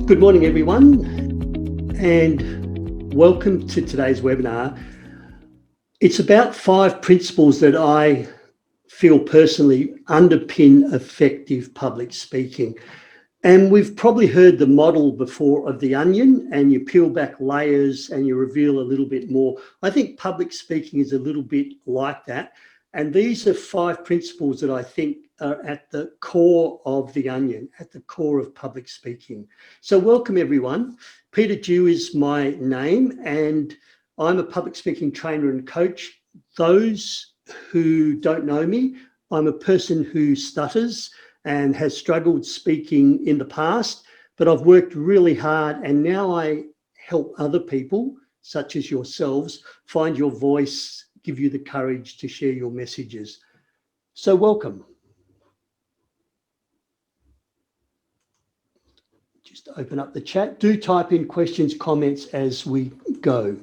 Good morning, everyone, and welcome to today's webinar. It's about 5 principles that I feel personally underpin effective public speaking. And we've probably heard the model before of the onion, and you peel back layers and you reveal a little bit more. I think public speaking is a little bit like that. And these are 5 principles that I think are at the core of the onion, at the core of public speaking. So welcome, everyone. Peter Dew is my name, and I'm a public speaking trainer and coach. Those who don't know me, I'm a person who stutters and has struggled speaking in the past, but I've worked really hard, and now I help other people, such as yourselves, find your voice, give you the courage to share your messages. So welcome. Just open up the chat. Do type in questions, comments as we go.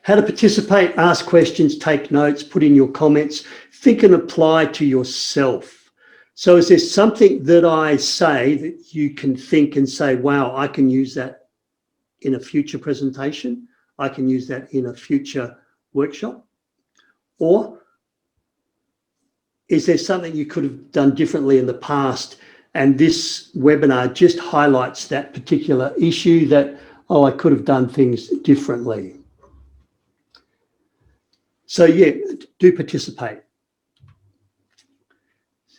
How to participate, ask questions, take notes, put in your comments, think and apply to yourself. So is there something that I say that you can think and say, wow, I can use that in a future presentation? I can use that in a future workshop? Or is there something you could have done differently in the past, and this webinar just highlights that particular issue that, oh, I could have done things differently? So yeah, do participate.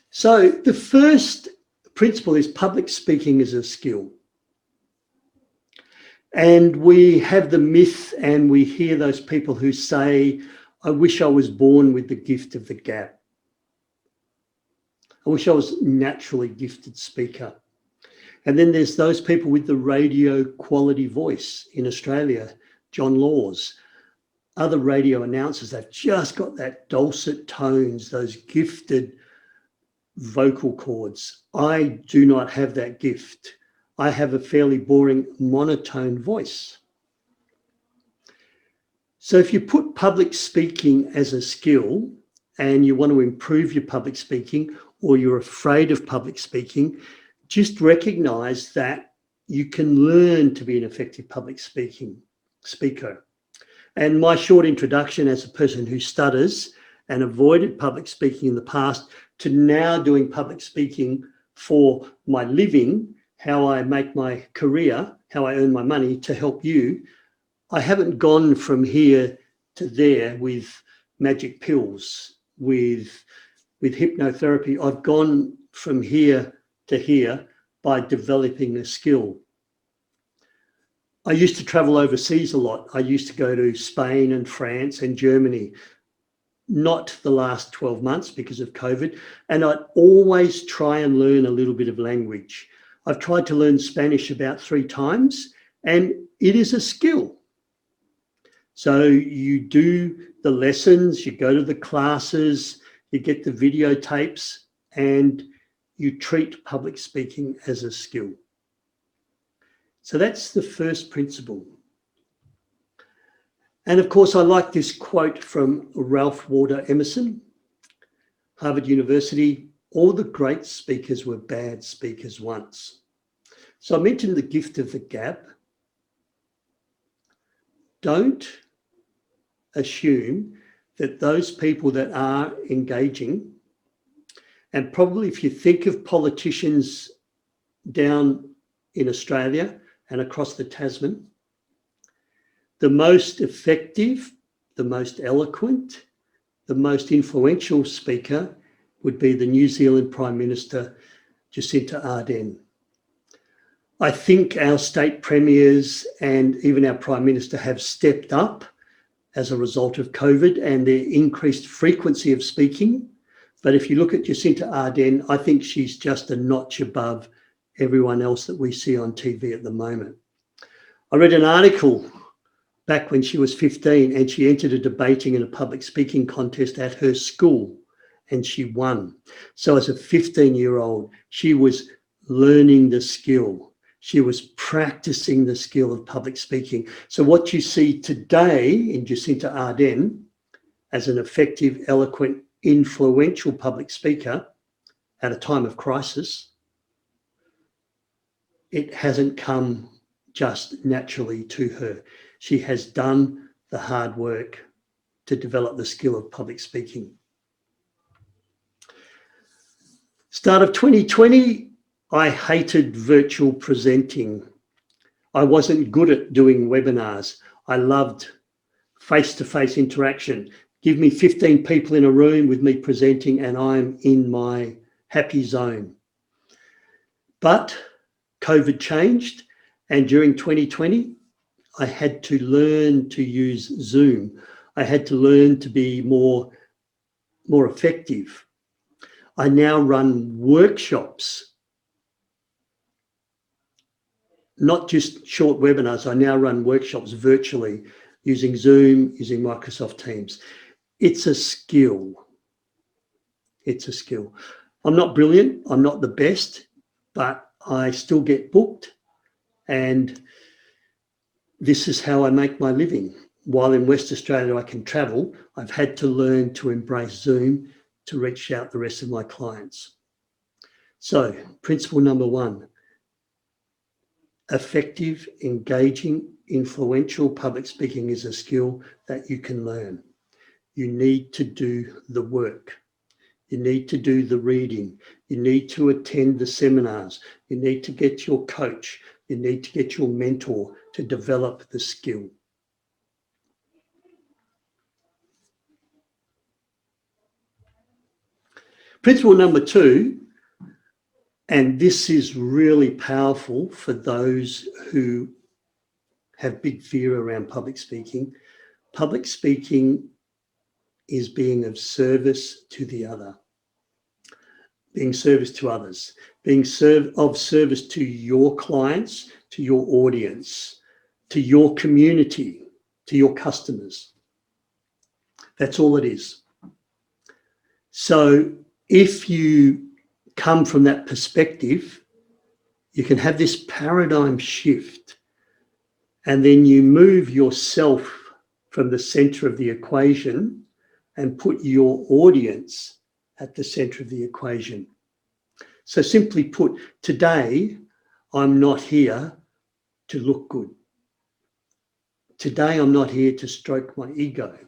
So the first principle is public speaking is a skill. And we have the myth, and we hear those people who say, I wish I was born with the gift of the gab. I wish I was a naturally gifted speaker. And then there's those people with the radio quality voice in Australia, John Laws, other radio announcers, they've just got that dulcet tones, those gifted vocal cords. I do not have that gift. I have a fairly boring monotone voice. So if you put public speaking as a skill and you want to improve your public speaking, or you're afraid of public speaking, just recognize that you can learn to be an effective public speaker. And my short introduction as a person who stutters and avoided public speaking in the past to now doing public speaking for my living, how I make my career, how I earn my money to help you. I haven't gone from here to there with magic pills, with hypnotherapy. I've gone from here to here by developing a skill. I used to travel overseas a lot. I used to go to Spain and France and Germany, not the last 12 months because of COVID. And I'd always try and learn a little bit of language. I've tried to learn Spanish about 3 times, and it is a skill. So you do the lessons, you go to the classes, you get the videotapes, and you treat public speaking as a skill. So that's the first principle. And of course, I like this quote from Ralph Waldo Emerson, Harvard University, all the great speakers were bad speakers once. So I mentioned the gift of the gab. Don't assume that those people that are engaging, and probably if you think of politicians down in Australia and across the Tasman, the most effective, the most eloquent, the most influential speaker would be the New Zealand Prime Minister, Jacinta Ardern. I think our state premiers and even our Prime Minister have stepped up as a result of COVID and their increased frequency of speaking. But if you look at Jacinta Ardern, I think she's just a notch above everyone else that we see on TV at the moment. I read an article back when she was 15 and she entered a debating and a public speaking contest at her school and she won. So as a 15-year-old, she was learning the skill. She was practicing the skill of public speaking. So what you see today in Jacinta Ardern as an effective, eloquent, influential public speaker at a time of crisis it hasn't come just naturally to her. She has done the hard work to develop the skill of public speaking. Start of 2020, I hated virtual presenting. I wasn't good at doing webinars. I loved face-to-face interaction. Give me 15 people in a room with me presenting and I'm in my happy zone. But COVID changed, and during 2020, I had to learn to use Zoom. I had to learn to be more effective. I now run workshops, not just short webinars. I now run workshops virtually using Zoom, using Microsoft Teams. It's a skill. It's a skill. I'm not brilliant. I'm not the best, but I still get booked. And this is how I make my living. While in West Australia, I can travel, I've had to learn to embrace Zoom to reach out the rest of my clients. So, principle number one, effective, engaging, influential public speaking is a skill that you can learn. You need to do the work. You need to do the reading. You need to attend the seminars. You need to get your coach. You need to get your mentor to develop the skill. Principle number two, and this is really powerful for those who have big fear around public speaking. Public speaking is being of service to the other, being service to others, being of service to your clients, to your audience, to your community, to your customers. That's all it is. So if you come from that perspective, you can have this paradigm shift, and then you move yourself from the center of the equation and put your audience at the center of the equation. So simply put, today, I'm not here to look good. Today, I'm not here to stroke my ego.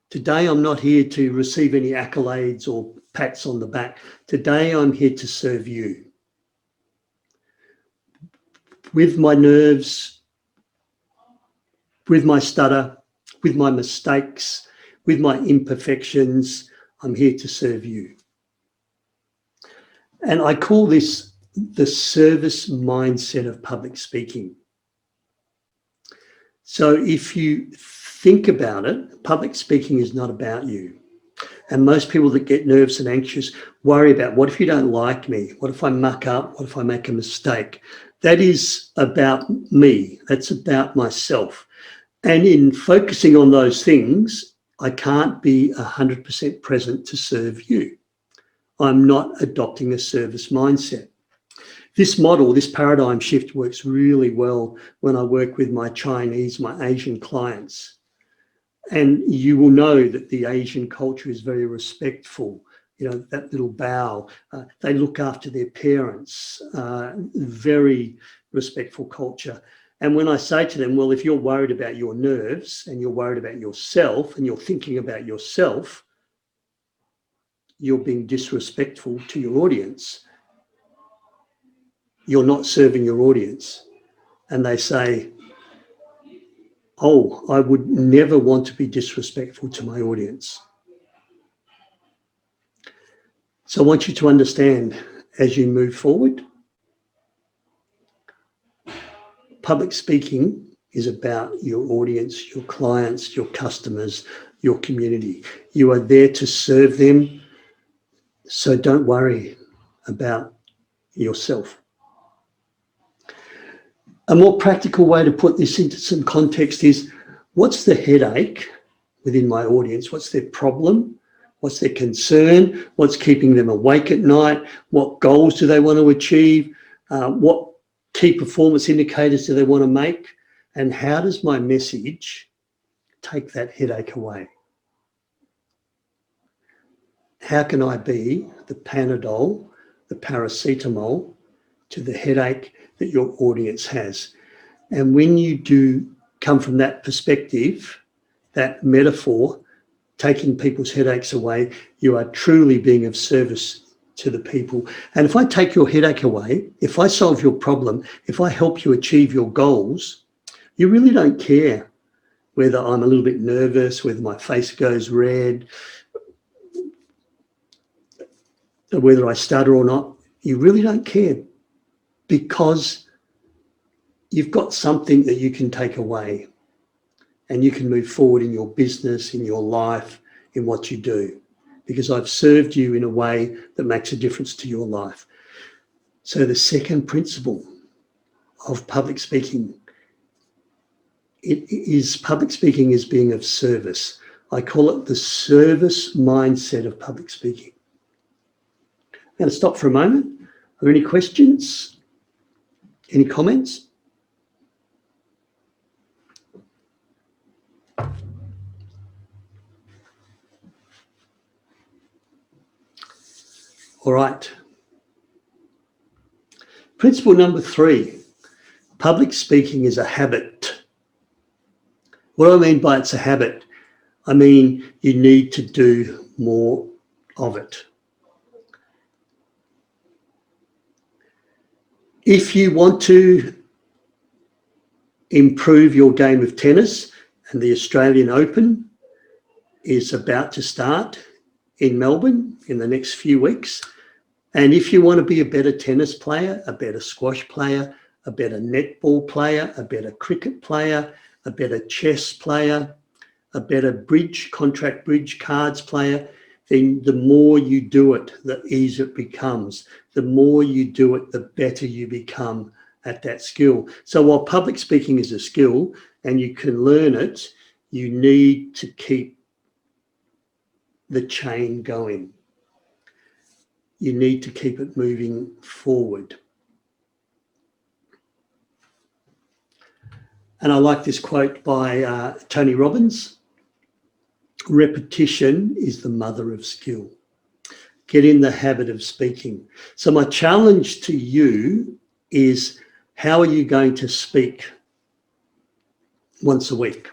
Today, I'm not here to receive any accolades or pats on the back. Today, I'm here to serve you. With my nerves, with my stutter, with my mistakes, with my imperfections, I'm here to serve you. And I call this the service mindset of public speaking. So if you think about it, public speaking is not about you. And most people that get nervous and anxious worry about, what if you don't like me? What if I muck up? What if I make a mistake? That is about me. That's about myself. And in focusing on those things, I can't be 100% present to serve you. I'm not adopting a service mindset. This model, this paradigm shift works really well when I work with my Chinese, my Asian clients. And you will know that the Asian culture is very respectful. You know, that little bow, they look after their parents, very respectful culture. And when I say to them, well, if you're worried about your nerves and you're worried about yourself and you're thinking about yourself, you're being disrespectful to your audience. You're not serving your audience. And they say, oh, I would never want to be disrespectful to my audience. So I want you to understand, as you move forward, public speaking is about your audience, your clients, your customers, your community. You are there to serve them. So don't worry about yourself. A more practical way to put this into some context is, what's the headache within my audience? What's their problem? What's their concern? What's keeping them awake at night? What goals do they want to achieve? What key performance indicators do they want to make? And how does my message take that headache away? How can I be the Panadol, the paracetamol to the headache that your audience has. And when you do come from that perspective, that metaphor, taking people's headaches away, you are truly being of service to the people. And if I take your headache away, if I solve your problem, if I help you achieve your goals, you really don't care whether I'm a little bit nervous, whether my face goes red, whether I stutter or not. You really don't care, because you've got something that you can take away and you can move forward in your business, in your life, in what you do, because I've served you in a way that makes a difference to your life. So the second principle of public speaking, public speaking is being of service. I call it the service mindset of public speaking. I'm going to stop for a moment. Are there any questions? Any comments? All right. Principle number 3, public speaking is a habit. What do I mean by it's a habit? I mean, you need to do more of it. If you want to improve your game of tennis, and the Australian Open is about to start in Melbourne in the next few weeks, and if you want to be a better tennis player, a better squash player, a better netball player, a better cricket player, a better chess player, a better contract bridge cards player, then the more you do it, the easier it becomes. The more you do it, the better you become at that skill. So while public speaking is a skill and you can learn it, you need to keep the chain going. You need to keep it moving forward. And I like this quote by Tony Robbins: repetition is the mother of skill. Get in the habit of speaking. So my challenge to you is, how are you going to speak once a week?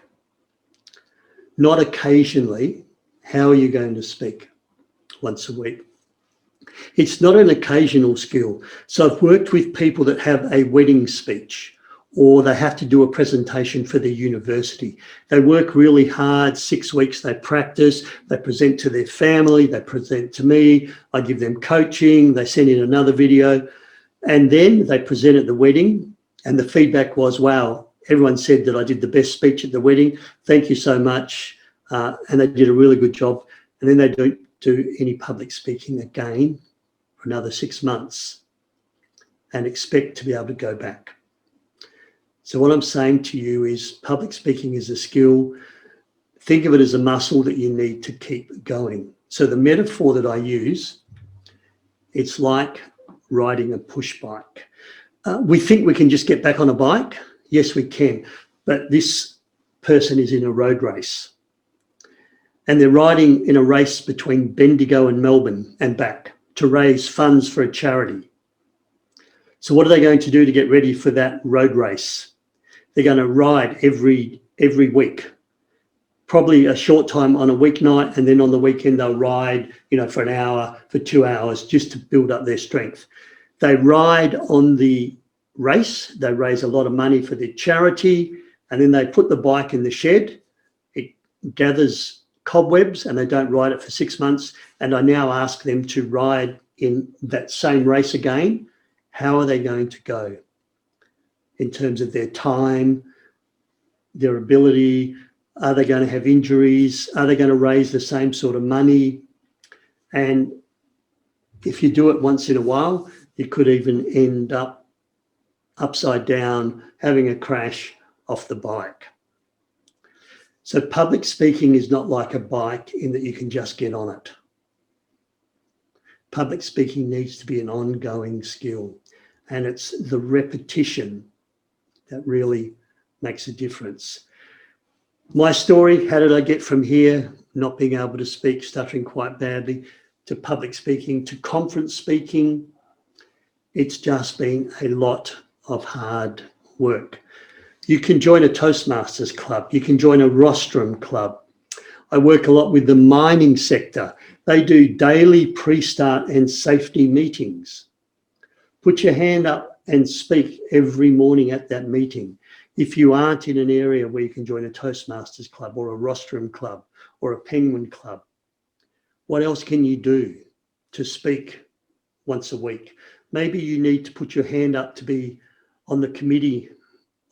Not occasionally. How are you going to speak once a week? It's not an occasional skill. So I've worked with people that have a wedding speech, or they have to do a presentation for their university. They work really hard, 6 weeks, they practice, they present to their family, they present to me, I give them coaching, they send in another video, and then they present at the wedding, and the feedback was, wow, everyone said that I did the best speech at the wedding. Thank you so much. And they did a really good job. And then they don't do any public speaking again for another 6 months and expect to be able to go back. So what I'm saying to you is, public speaking is a skill. Think of it as a muscle that you need to keep going. So the metaphor that I use, it's like riding a push bike. We think we can just get back on a bike. Yes, we can. But this person is in a road race, and they're riding in a race between Bendigo and Melbourne and back to raise funds for a charity. So what are they going to do to get ready for that road race? They're going to ride every week, probably a short time on a weeknight, and then on the weekend they'll ride, for an hour, for 2 hours, just to build up their strength. They ride on the race, they raise a lot of money for their charity, and then they put the bike in the shed. It gathers cobwebs and they don't ride it for 6 months. And I now ask them to ride in that same race again. How are they going to go in terms of their time, their ability? Are they going to have injuries? Are they going to raise the same sort of money? And if you do it once in a while, you could even end up upside down, having a crash off the bike. So public speaking is not like a bike in that you can just get on it. Public speaking needs to be an ongoing skill, and it's the repetition that really makes a difference. My story, how did I get from here, not being able to speak, stuttering quite badly, to public speaking, to conference speaking? It's just been a lot of hard work. You can join a Toastmasters club. You can join a rostrum club. I work a lot with the mining sector. They do daily pre-start and safety meetings. Put your hand up and speak every morning at that meeting. If you aren't in an area where you can join a Toastmasters club or a rostrum club or a penguin club, what else can you do to speak once a week? Maybe you need to put your hand up to be on the committee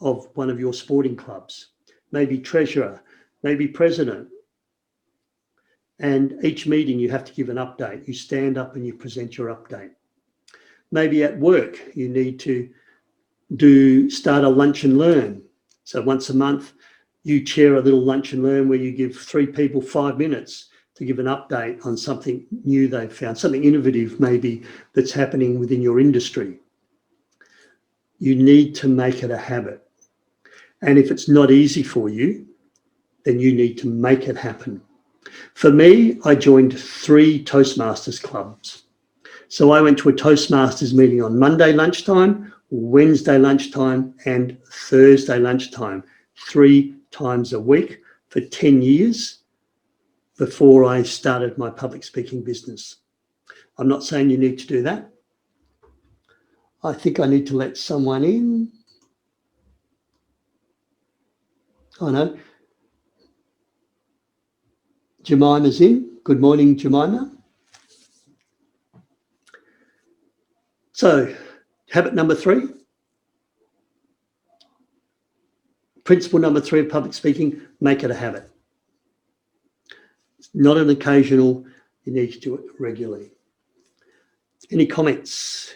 of one of your sporting clubs, maybe treasurer, maybe president. And each meeting you have to give an update. You stand up and you present your update. Maybe at work you need to start a lunch and learn. So once a month you chair a little lunch and learn where you give 3 people 5 minutes to give an update on something new they've found, something innovative maybe that's happening within your industry. You need to make it a habit. And if it's not easy for you, then you need to make it happen. For me, I joined 3 Toastmasters clubs. So I went to a Toastmasters meeting on Monday lunchtime, Wednesday lunchtime, and Thursday lunchtime, 3 times a week for 10 years before I started my public speaking business. I'm not saying you need to do that. I think I need to let someone in. Oh no. Jemima's in. Good morning, Jemima. So, habit number 3. Principle number 3 of public speaking, make it a habit. It's not an occasional, you need to do it regularly. Any comments?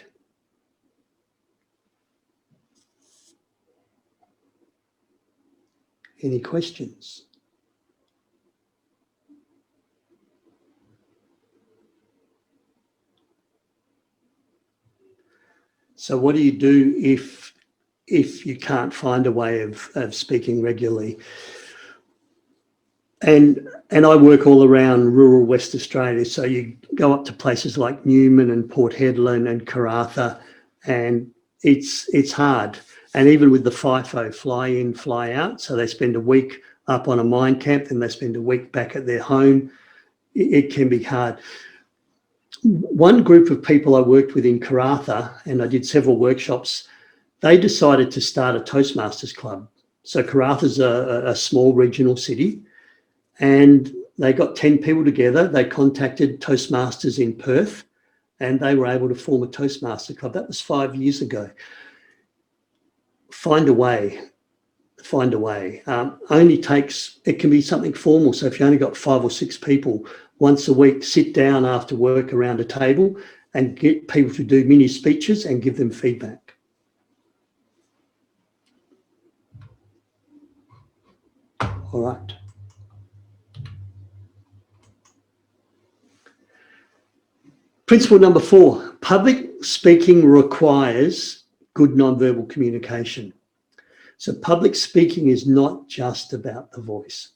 Any questions? So what do you do if you can't find a way of speaking regularly? And I work all around rural West Australia. So you go up to places like Newman and Port Hedland and Karratha, and it's hard. And even with the FIFO, fly in, fly out, so they spend a week up on a mine camp, then they spend a week back at their home, it can be hard. One group of people I worked with in Karratha, and I did several workshops, they decided to start a Toastmasters club. So Karratha's a small regional city, and they got 10 people together. They contacted Toastmasters in Perth, and they were able to form a Toastmaster club. That was 5 years ago. Find a way. Only takes, it can be something formal. So if you only got 5 or 6 people, once a week, sit down after work around a table and get people to do mini speeches and give them feedback. All right. Principle number 4, public speaking requires good nonverbal communication. So public speaking is not just about the voice.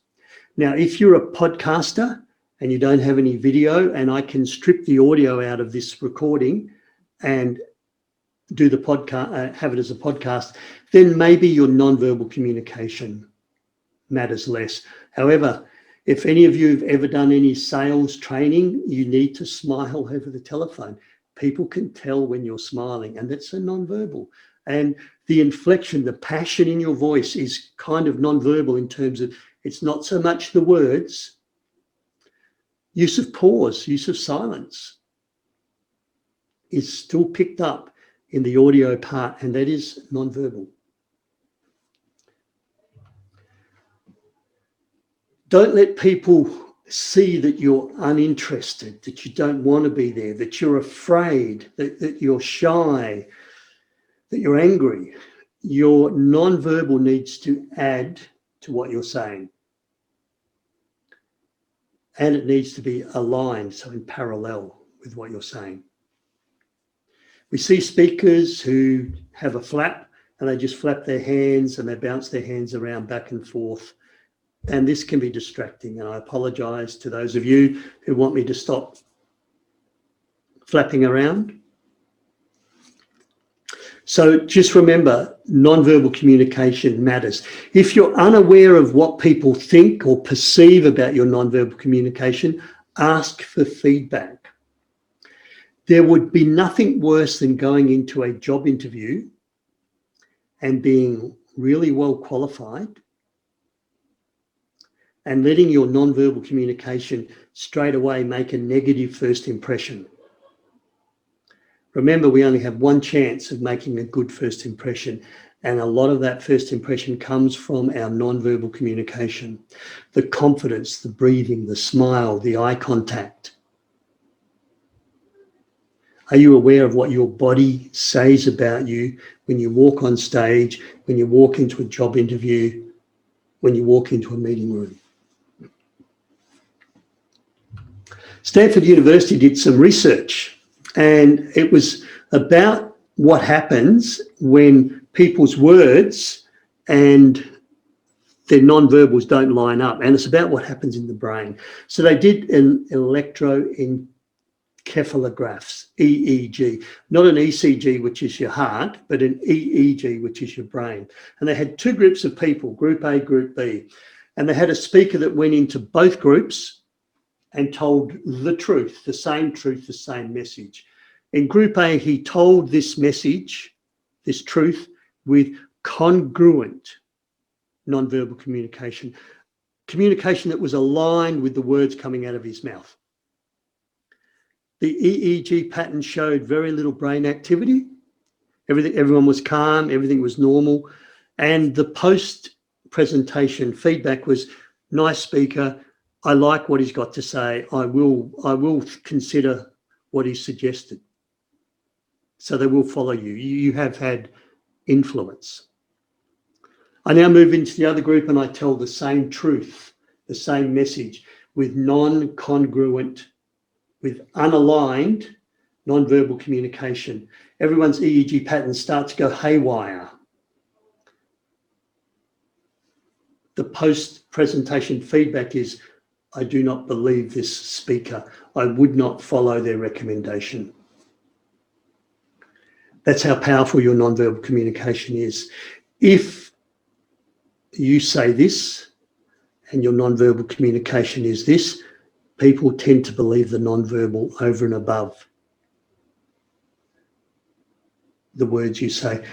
Now, if you're a podcaster and you don't have any video, and I can strip the audio out of this recording and do the podcast, have it as a podcast, then maybe your nonverbal communication matters less. However, if any of you have ever done any sales training, you need to smile over the telephone. People can tell when you're smiling, and that's a nonverbal. And the inflection, the passion in your voice is kind of nonverbal in terms of it's not so much the words, use of pause, use of silence is still picked up in the audio part, and that is nonverbal. Don't let people see that you're uninterested, that you don't want to be there, that you're afraid, that you're shy, that you're angry. Your nonverbal needs to add to what you're saying. And it needs to be aligned, so in parallel with what you're saying. We see speakers who have a flap and they just flap their hands and they bounce their hands around back and forth. And this can be distracting. And I apologize to those of you who want me to stop flapping around. So just remember, nonverbal communication matters. If you're unaware of what people think or perceive about your nonverbal communication, ask for feedback. There would be nothing worse than going into a job interview and being really well qualified and letting your nonverbal communication straight away make a negative first impression. Remember, we only have one chance of making a good first impression, and a lot of that first impression comes from our nonverbal communication. The confidence, the breathing, the smile, the eye contact. Are you aware of what your body says about you when you walk on stage, when you walk into a job interview, when you walk into a meeting room? Stanford University did some research, and it was about what happens when people's words and their nonverbals don't line up, and it's about what happens in the brain. So they did an electroencephalographs, EEG, not an ECG, which is your heart, but an EEG, which is your brain. And they had two groups of people, Group A, Group B, and they had a speaker that went into both groups and told the truth, the same message. In Group A, he told this message, this truth, with congruent nonverbal communication, communication that was aligned with the words coming out of his mouth. The EEG pattern showed very little brain activity. Everyone was calm, everything was normal. And the post-presentation feedback was, nice speaker, I like what he's got to say. I will consider what he suggested. So they will follow you. You have had influence. I now move into the other group and I tell the same truth, the same message with non-congruent, with unaligned nonverbal communication. Everyone's EEG patterns start to go haywire. The post-presentation feedback is, I do not believe this speaker. I would not follow their recommendation. That's how powerful your nonverbal communication is. If you say this and your nonverbal communication is this, people tend to believe the nonverbal over and above the words you say.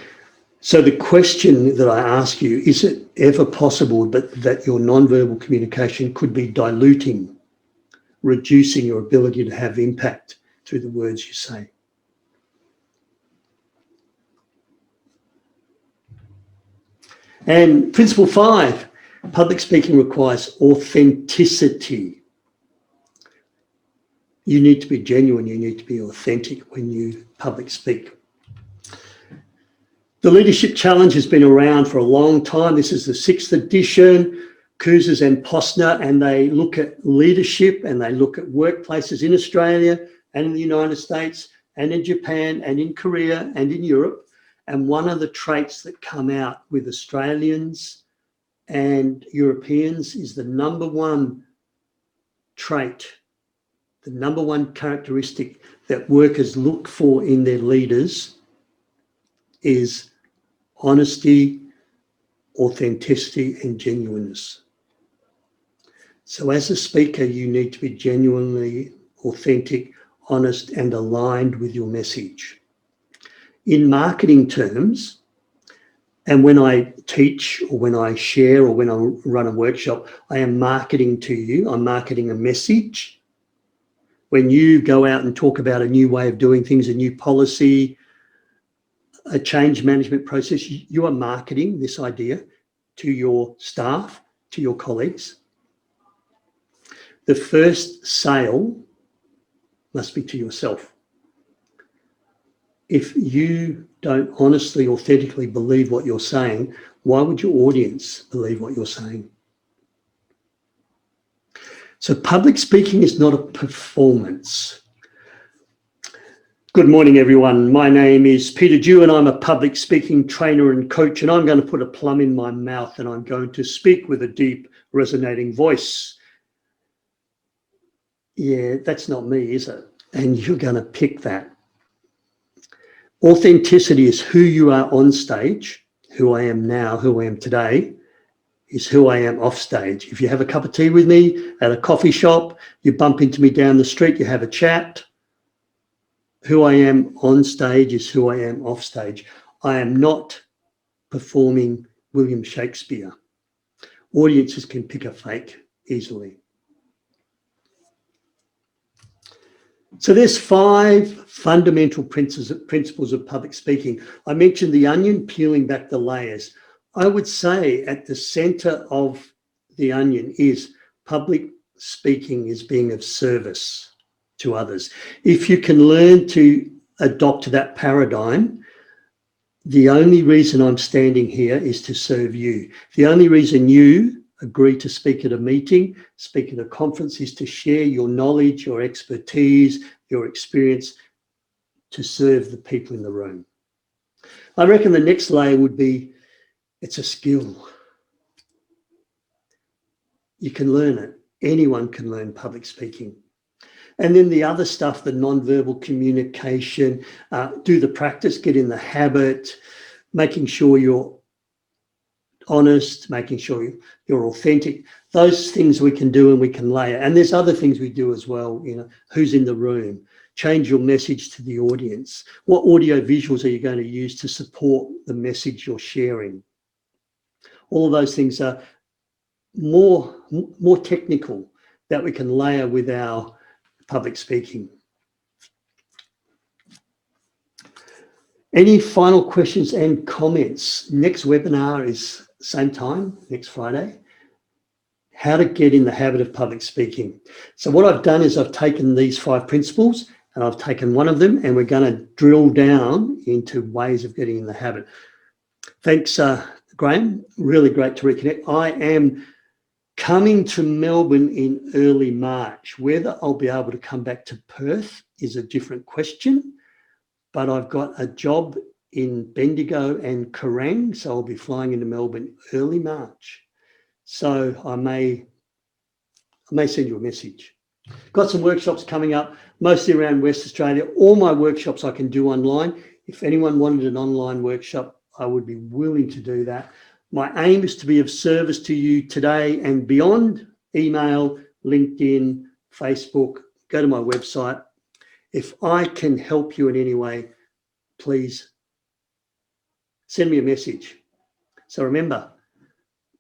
So the question that I ask you, is it ever possible that your nonverbal communication could be diluting, reducing your ability to have impact through the words you say? And principle 5, public speaking requires authenticity. You need to be genuine, you need to be authentic when you public speak. The Leadership Challenge has been around for a long time. This is the 6th edition, Kouzes and Posner, and they look at leadership and they look at workplaces in Australia and in the United States and in Japan and in Korea and in Europe. And one of the traits that come out with Australians and Europeans is the number one trait, the number one characteristic that workers look for in their leaders is honesty, authenticity, and genuineness. So as a speaker, you need to be genuinely authentic, honest, and aligned with your message. In marketing terms, and when I teach or when I share or when I run a workshop, I am marketing to you. I'm marketing a message. When you go out and talk about a new way of doing things, a new policy, a change management process, you are marketing this idea to your staff, to your colleagues. The first sale must be to yourself. If you don't honestly, authentically believe what you're saying, why would your audience believe what you're saying? So public speaking is not a performance. Good morning, everyone. My name is Peter Dew and I'm a public speaking trainer and coach, and I'm going to put a plum in my mouth and I'm going to speak with a deep, resonating voice. Yeah, that's not me, is it? And you're going to pick that. Authenticity is who you are on stage. Who I am now, who I am today, is who I am off stage. If you have a cup of tea with me at a coffee shop, you bump into me down the street, you have a chat. Who I am on stage is who I am off stage. I am not performing William Shakespeare. Audiences can pick a fake easily. So there's 5 fundamental principles of public speaking. I mentioned the onion, peeling back the layers. I would say at the center of the onion is public speaking is being of service to others. If you can learn to adopt that paradigm, the only reason I'm standing here is to serve you. The only reason you agree to speak at a meeting, speak at a conference, is to share your knowledge, your expertise, your experience to serve the people in the room. I reckon the next layer would be, it's a skill. You can learn it. Anyone can learn public speaking. And then the other stuff, the non-verbal communication, do the practice, get in the habit, making sure you're honest, making sure you're authentic. Those things we can do and we can layer. And there's other things we do as well, who's in the room, change your message to the audience. What audio visuals are you going to use to support the message you're sharing? All of those things are more technical that we can layer with our public speaking. Any final questions and comments? Next webinar is same time, next Friday. How to get in the habit of public speaking. So what I've done is I've taken these 5 principles and I've taken one of them and we're going to drill down into ways of getting in the habit. Thanks, Graham. Really great to reconnect. I am coming to Melbourne in early March. Whether I'll be able to come back to Perth is a different question, but I've got a job in Bendigo and Kerrang, so I'll be flying into Melbourne early March. So I may send you a message. Got some workshops coming up, mostly around West Australia. All my workshops I can do online. If anyone wanted an online workshop, I would be willing to do that. My aim is to be of service to you today and beyond. Email, LinkedIn, Facebook, go to my website. If I can help you in any way, please send me a message. So remember,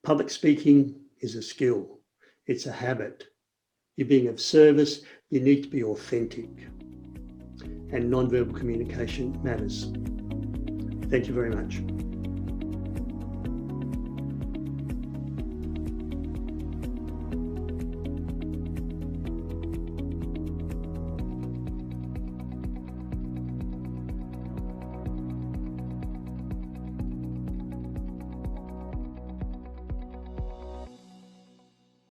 public speaking is a skill. It's a habit. You're being of service. You need to be authentic. And non-verbal communication matters. Thank you very much.